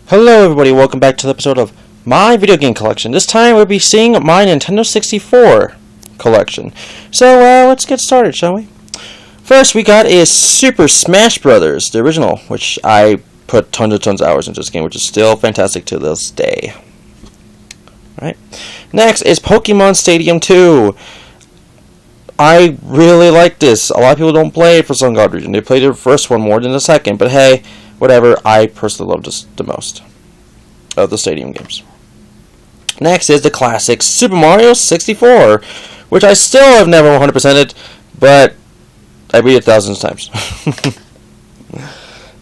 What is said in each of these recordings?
Hello everybody, welcome back to the episode of my video game collection. This time we'll be seeing my Nintendo 64 collection. So let's get started, shall we? First we got is Super Smash Brothers, the original, which I put tons of hours into this game, which is still fantastic to this day. Alright. Next is Pokemon Stadium 2. I really like this. A lot of people don't play it for some god reason. They played the first one more than the second, but hey, whatever, I personally love this the most of the Stadium games. Next is the classic Super Mario 64, which I still have never 100%ed, but I beat it thousands of times.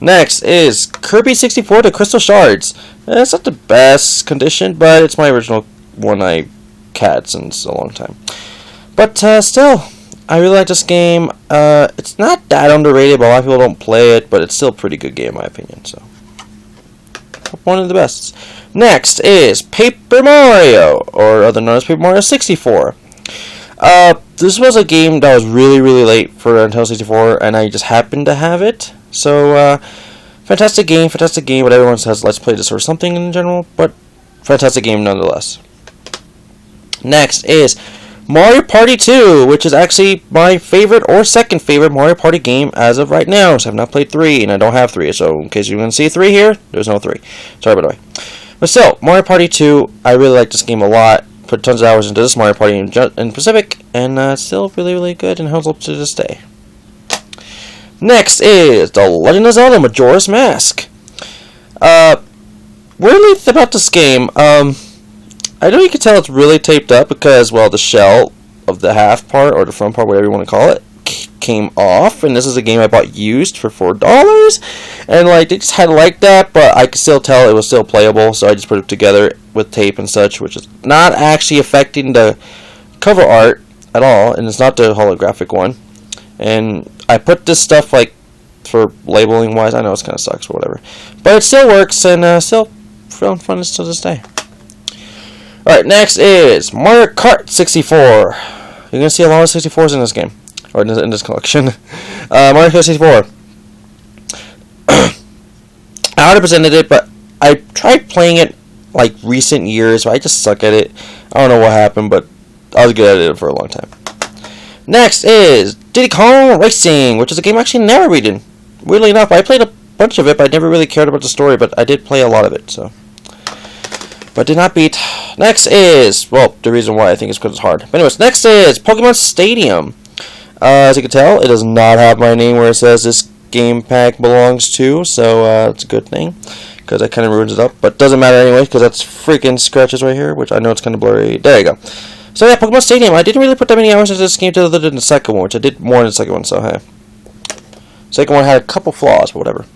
Next is Kirby 64 The Crystal Shards. It's not the best condition, but it's my original one I had since a long time. But still, I really like this game. It's not that underrated, but a lot of people don't play it, but it's still a pretty good game in my opinion. So, one of the best. Next is Paper Mario, or other known as Paper Mario 64. This was a game that was really late for Nintendo 64, and I just happened to have it. So, fantastic game, but everyone says let's play this or something in general, but fantastic game nonetheless. Next is Mario Party 2, which is actually my favorite or second favorite Mario Party game as of right now. So I've not played 3, and I don't have 3. So in case you're going to see 3 here, there's no 3. Sorry, by the way. But still, Mario Party 2, I really like this game a lot. Put tons of hours into this Mario Party in Pacific, and it's still really good and holds up to this day. Next is The Legend of Zelda Majora's Mask. Weirdly about this game, I know you can tell it's really taped up because, well, the shell of the half part, or the front part, whatever you want to call it, came off. And this is a game I bought used for $4. And, like, they just had it like that, but I could still tell it was still playable. So I just put it together with tape and such, which is not actually affecting the cover art at all. And it's not the holographic one. And I put this stuff, like, for labeling-wise. I know it kind of sucks or whatever. But it still works, and still fun to this day. Alright, next is Mario Kart 64. You're going to see a lot of 64s in this game. Or in this collection. Mario Kart 64. I 100%ed it, but I tried playing it like recent years, but I just suck at it. I don't know what happened, but I was good at it for a long time. Next is Diddy Kong Racing, which is a game I actually never beaten. Weirdly enough, I played a bunch of it, but I never really cared about the story, but I did play a lot of it, so. But did not beat. Next is, well, the reason why I think is because it's hard. But anyways, next is Pokemon Stadium. As you can tell, it does not have my name where it says this game pack belongs to, so it's a good thing, because that kind of ruins it up. But doesn't matter anyway, because that's freaking scratches right here, which I know it's kind of blurry. There you go. So yeah, Pokemon Stadium. I didn't really put that many hours into this game other than the second one, which I did more than the second one, so hey. Second one had a couple flaws, but whatever.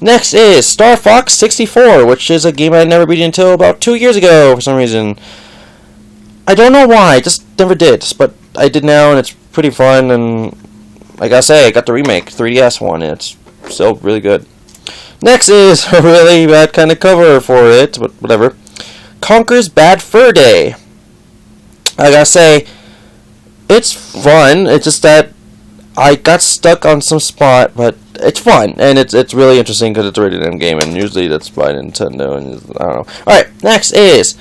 Next is Star Fox 64, which is a game I never beat until about 2 years ago for some reason. I don't know why, I just never did, but I did now, and it's pretty fun, and I gotta say, I got the remake, 3DS one, and it's still really good. Next is a really bad kind of cover for it, but whatever. Conker's Bad Fur Day. I gotta say, it's fun, it's just that I got stuck on some spot, but it's fun, and it's really interesting because it's a rated M game, and usually that's by Nintendo, and I don't know. Alright, next is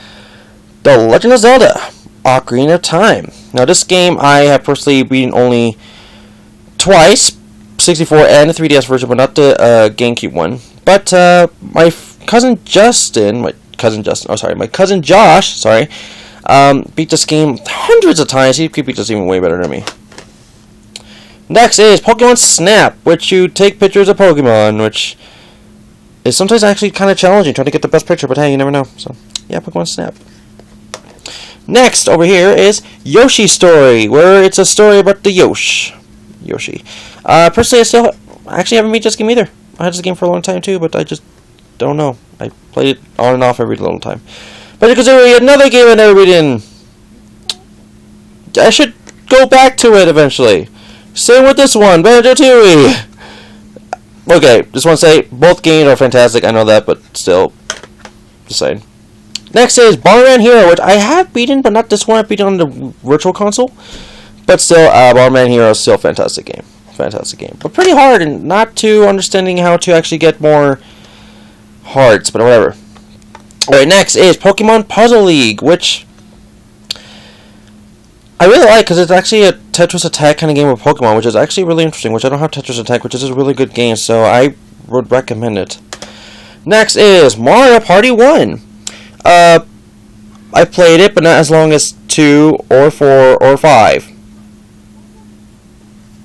The Legend of Zelda Ocarina of Time. Now, this game I have personally beaten only twice, 64 and the 3DS version, but not the GameCube one. But my cousin Josh, beat this game hundreds of times. He beat this even way better than me. Next is Pokemon Snap, which you take pictures of Pokemon, which is sometimes actually kind of challenging, trying to get the best picture, but hey, you never know. So, yeah, Pokemon Snap. Next, over here is Yoshi's Story, where it's a story about the Yoshi. Personally, I still actually haven't beat this game either. I had this game for a long time too, but I just don't know. I played it on and off every little time. But because there was another game I never beat in, I should go back to it eventually. Same with this one, Banjo-Tooie. Okay, just want to say, both games are fantastic, I know that, but still, just saying. Next is Bomberman Hero, which I have beaten, but not this one. I've beaten on the Virtual Console. But still, Bomberman Hero is still a fantastic game. But pretty hard, and not too understanding how to actually get more hearts, but whatever. Alright, next is Pokemon Puzzle League, which I really like because it's actually a Tetris Attack kind of game with Pokemon, which is actually really interesting, which I don't have Tetris Attack, which is a really good game, so I would recommend it. Next is Mario Party 1. I played it, but not as long as 2 or 4 or 5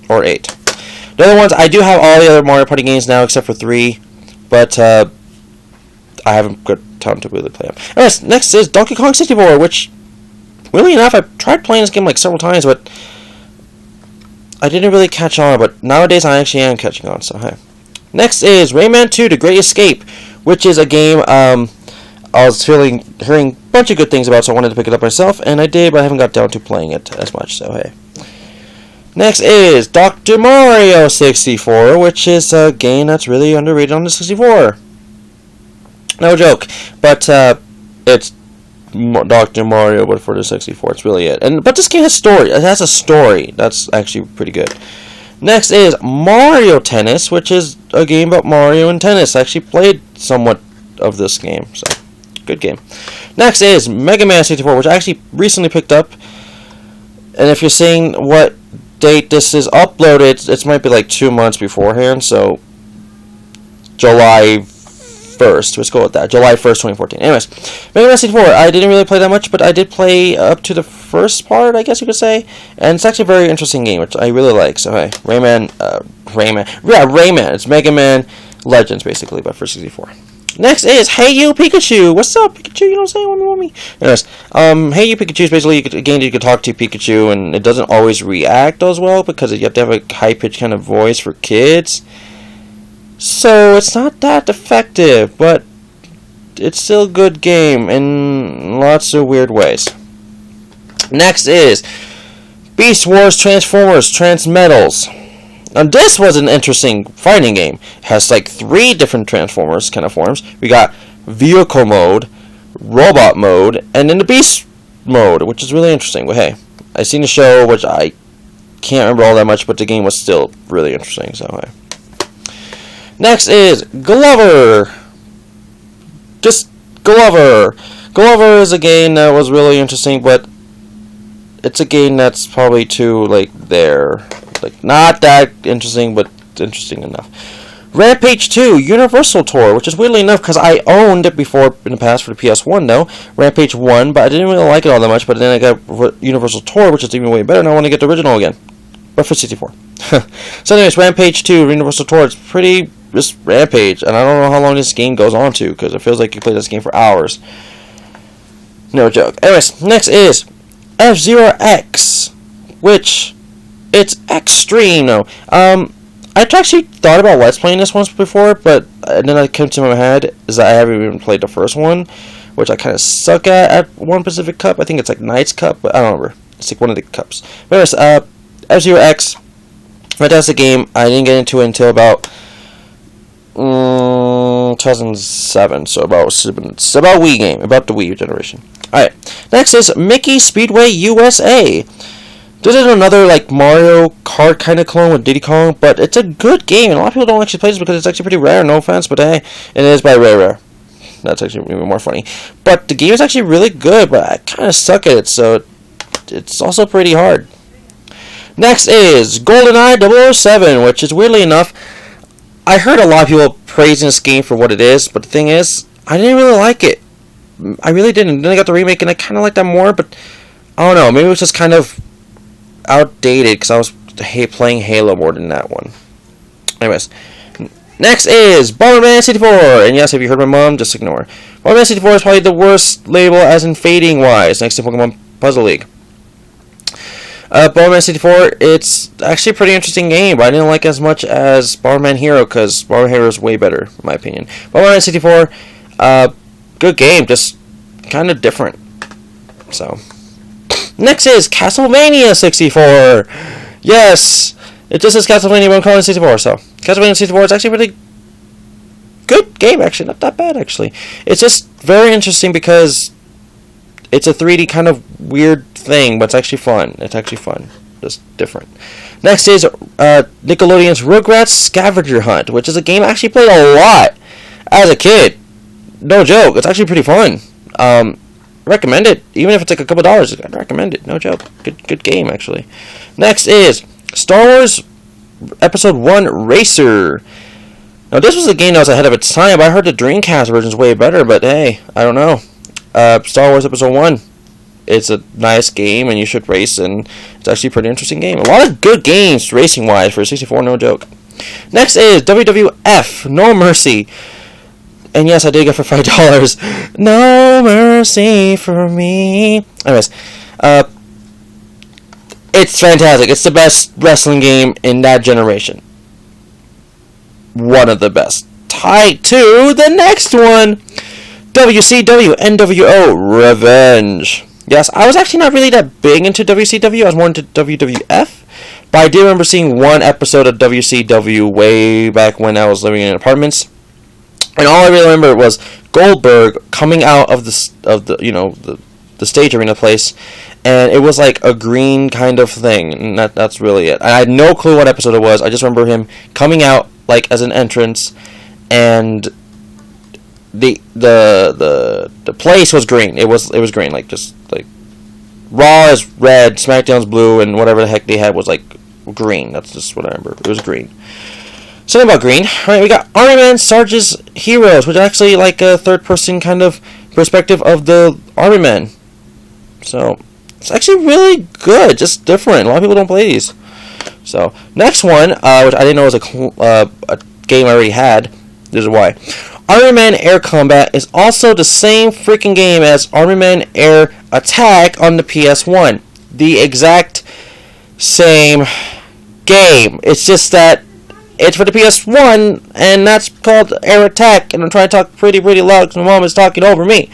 or 8. The other ones, I do have all the other Mario Party games now except for 3, but I haven't got time to really play them. Anyways, next is Donkey Kong 64, which, weirdly enough, I've tried playing this game like several times, but I didn't really catch on, but nowadays I actually am catching on, so hey. Next is Rayman 2, The Great Escape, which is a game I was hearing a bunch of good things about, so I wanted to pick it up myself, and I did, but I haven't got down to playing it as much, so hey. Next is Dr. Mario 64, which is a game that's really underrated on the 64. No joke, but it's Dr. Mario, but for the 64, it's really it. But this game has story. It has a story that's actually pretty good. Next is Mario Tennis, which is a game about Mario and tennis. I actually played somewhat of this game, so good game. Next is Mega Man 64, which I actually recently picked up. And if you're saying what date this is uploaded, it might be like 2 months beforehand, so July 1st. Let's go with that. July 1st, 2014. Anyways, Mega Man 64, I didn't really play that much, but I did play up to the first part, I guess you could say, and it's actually a very interesting game, which I really like, so hey, Rayman, it's Mega Man Legends, basically, but for 64. Next is Hey You Pikachu. What's up, Pikachu? You know what I'm saying? Want me? Anyways, Hey You Pikachu is basically a game that you can talk to Pikachu, and it doesn't always react as well because you have to have a high-pitched kind of voice for kids. So it's not that effective, but it's still a good game in lots of weird ways. Next is Beast Wars Transformers Transmetals. Now this was an interesting fighting game. It has like 3 different Transformers kind of forms. We got vehicle mode, robot mode, and then the beast mode, which is really interesting. But hey, I seen the show, which I can't remember all that much, but the game was still really interesting. So hey. Next is Glover. Just Glover. Glover is a game that was really interesting, but it's a game that's probably too like not that interesting, but interesting enough. Rampage 2 Universal Tour, which is weirdly enough because I owned it before in the past for the PS1 though, Rampage 1, but I didn't really like it all that much, but then I got Universal Tour, which is even way better, and I want to get the original again, but for 64. So anyways, Rampage 2 Universal Tour, it's pretty just Rampage, and I don't know how long this game goes on to, because it feels like you play this game for hours. No joke. Anyways, next is F-Zero X, which it's extreme. No, I actually thought about let's playing this once before, but then it came to my head is that I haven't even played the first one, which I kind of suck at One Pacific Cup. I think it's like Knight's Cup, but I don't remember. It's like one of the cups. But anyways, F-Zero X, fantastic game. I didn't get into it until about 2007, so about Wii game, about the Wii generation. Alright, next is Mickey Speedway USA. This is another like Mario Kart kind of clone with Diddy Kong, but it's a good game, and a lot of people don't actually play this because it's actually pretty rare, no offense, but hey, it is by Rare. That's actually even more funny. But the game is actually really good, but I kind of suck at it, so it's also pretty hard. Next is GoldenEye 007, which is weirdly enough, I heard a lot of people praising this game for what it is, but the thing is, I didn't really like it. I really didn't. Then I got the remake, and I kind of liked that more, but I don't know. Maybe it was just kind of outdated, because I was playing Halo more than that one. Anyways, next is Bomberman 64, and yes, if you heard my mom, just ignore. Bomberman 64 is probably the worst label as in fading-wise, next to Pokemon Puzzle League. Bomberman 64, it's actually a pretty interesting game, but I didn't like it as much as Bomberman Hero, because Bomberman Hero is way better, in my opinion. Bomberman 64, good game, just kind of different. So, next is Castlevania 64. Yes, it just says Castlevania, but I'm calling it 64. So, Castlevania 64 is actually a really good game, actually, not that bad, actually. It's just very interesting because it's a 3D kind of weird thing, but it's actually fun. It's actually fun. Just different. Next is Nickelodeon's Rugrats Scavenger Hunt, which is a game I actually played a lot as a kid. no joke. It's actually pretty fun. Recommend it. Even if it's like a couple dollars, I'd recommend it. No joke. Good game, actually. Next is Star Wars Episode 1 Racer. Now, this was a game that was ahead of its time, but I heard the Dreamcast version is way better, but hey, I don't know. Star Wars Episode 1. It's a nice game, and you should race, and it's actually a pretty interesting game. A lot of good games, racing-wise, for 64, no joke. Next is WWF No Mercy. And yes, I did get it for $5. No mercy for me. Anyways, it's fantastic. It's the best wrestling game in that generation. One of the best. Tied to the next one, WCW NWO Revenge. Yes, I was actually not really that big into WCW. I was more into WWF. But I did remember seeing one episode of WCW way back when I was living in apartments. And all I really remember was Goldberg coming out of the stage arena place, and it was like a green kind of thing, and that's really it. I had no clue what episode it was. I just remember him coming out like as an entrance, and the place was green. It was green, like just like Raw is red, SmackDown's blue, and whatever the heck they had was like green. That's just what I remember. It was green. Something about green. Alright, we got Army Man Sarge's Heroes, which is actually like a third-person kind of perspective of the Army Men. So, it's actually really good, just different. A lot of people don't play these. So, next one, which I didn't know was a game I already had. This is why. Army Man Air Combat is also the same freaking game as Army Man Air Attack on the PS1. The exact same game. It's just that it's for the PS1, and that's called Air Attack, and I'm trying to talk pretty loud because my mom is talking over me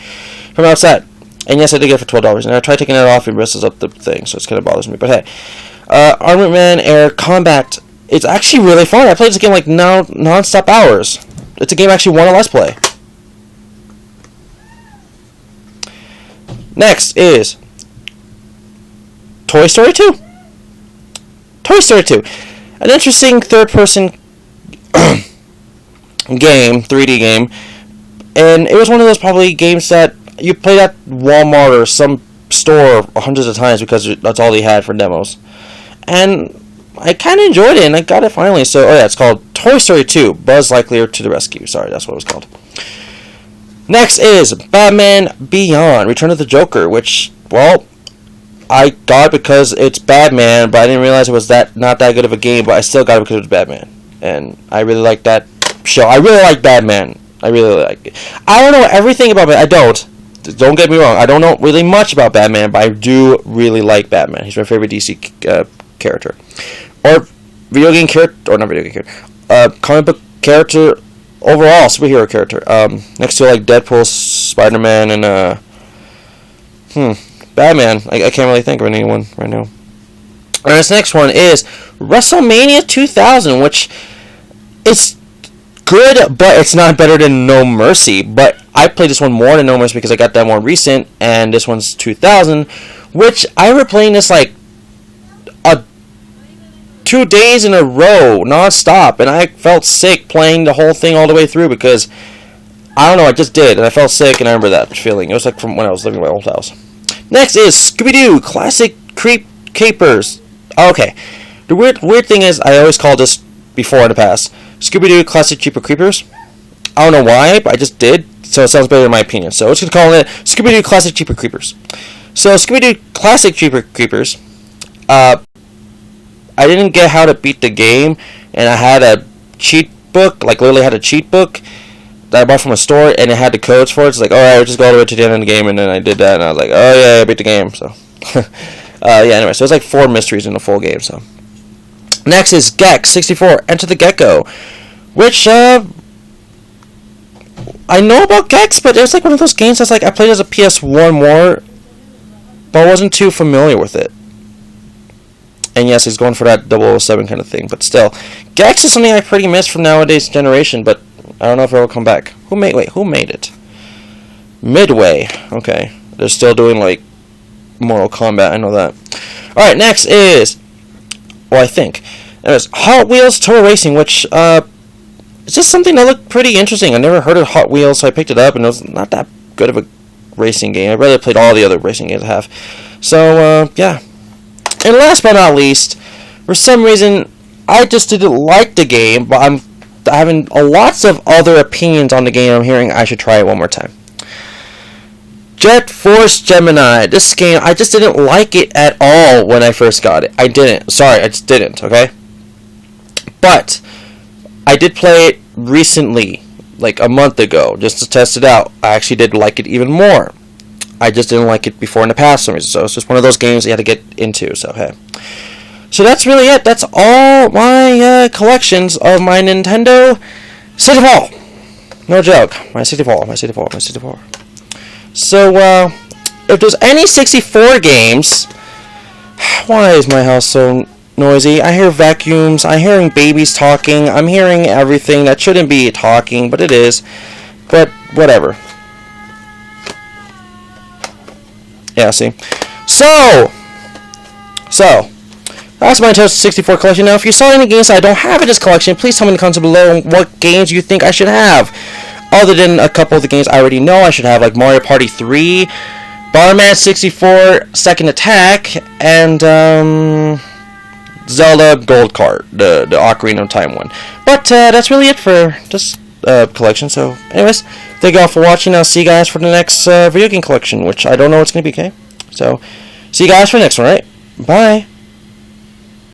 from outside. And yes, I did get it for $12, and I tried taking it off, it messes up the thing, so it kind of bothers me. But hey, Army Man Air Combat, it's actually really fun. I played this game like non-stop hours. It's a game I actually won a Let's Play. Next is Toy Story 2. Toy Story 2. An interesting third-person game, 3D game, and it was one of those probably games that you played at Walmart or some store hundreds of times because that's all they had for demos. And I kind of enjoyed it, and I got it finally. So, oh yeah, it's called Toy Story 2, Buzz Lightyear to the Rescue. Sorry, that's what it was called. Next is Batman Beyond, Return of the Joker, which, well, I got it because it's Batman, but I didn't realize it was not that good of a game, but I still got it because it was Batman. And I really like that show. I really like Batman. I really like it. I don't know everything about Batman. I don't get me wrong. I don't know really much about Batman, but I do really like Batman. He's my favorite DC character. Or video game character, or not video game character. Comic book character, overall, superhero character. Next to like Deadpool, Spider-Man, and Batman. I can't really think of anyone right now. And this next one is WrestleMania 2000, which is good, but it's not better than No Mercy. But I played this one more than No Mercy because I got that more recent, and this one's 2000, which I remember playing this like 2 days in a row, non-stop, and I felt sick playing the whole thing all the way through because, I don't know, I just did, and I felt sick, and I remember that feeling. It was like from when I was living in my old house. Next is Scooby-Doo Classic Capers. Okay, the weird thing is, I always called this before in the past Scooby-Doo Classic Jeepers Creepers. I don't know why, but I just did, so it sounds better in my opinion. So I'm just going to call it Scooby-Doo Classic Jeepers Creepers. So Scooby-Doo Classic Jeepers Creepers, I didn't get how to beat the game, and I had a cheat book, like literally had a cheat book that I bought from a store, and it had the codes for it. It's like, alright, just go all the way to the end of the game, and then I did that, and I was like, oh yeah, I beat the game, so. Yeah, anyway, so it's like 4 mysteries in the full game, so. Next is Gex 64, Enter the Gecko, which, I know about Gex, but it was like one of those games that's like, I played as a PS1 more, but I wasn't too familiar with it. And yes, he's going for that 007 kind of thing, but still. Gex is something I pretty miss from nowadays generation, but I don't know if it will come back. Who made it? Midway. Okay. They're still doing, like, Mortal Kombat, I know that. Alright, next is, well, I think, there's Hot Wheels Tour Racing, which, I it's just something that looked pretty interesting. I never heard of Hot Wheels, so I picked it up, and it was not that good of a racing game. I'd rather played all the other racing games I have. So, yeah. And last but not least, for some reason, I just didn't like the game, but I'm having lots of other opinions on the game. I'm hearing I should try it one more time. Force Gemini. This game, I just didn't like it at all when I first got it. I didn't. Sorry, I just didn't, okay? But I did play it recently, like a month ago, just to test it out. I actually did like it even more. I just didn't like it before in the past for some reason. So it's just one of those games you had to get into, so hey. So that's really it. That's all my collections of my Nintendo 64. No joke. My 64. So, if there's any 64 games... Why is my house so noisy? I hear vacuums. I'm hearing babies talking. I'm hearing everything that shouldn't be talking, but it is. But, whatever. Yeah, see? So, that's my Nintendo 64 collection. Now, if you saw any games that I don't have in this collection, please tell me in the comments below what games you think I should have. Other than a couple of the games I already know I should have, like Mario Party 3, Bomberman 64, Second Attack, and Zelda Gold Card, the Ocarina of Time one. But that's really it for this collection. So, anyways, thank you all for watching. I'll see you guys for the next video game collection, which I don't know what's going to be, okay? So, see you guys for the next one, right? Bye.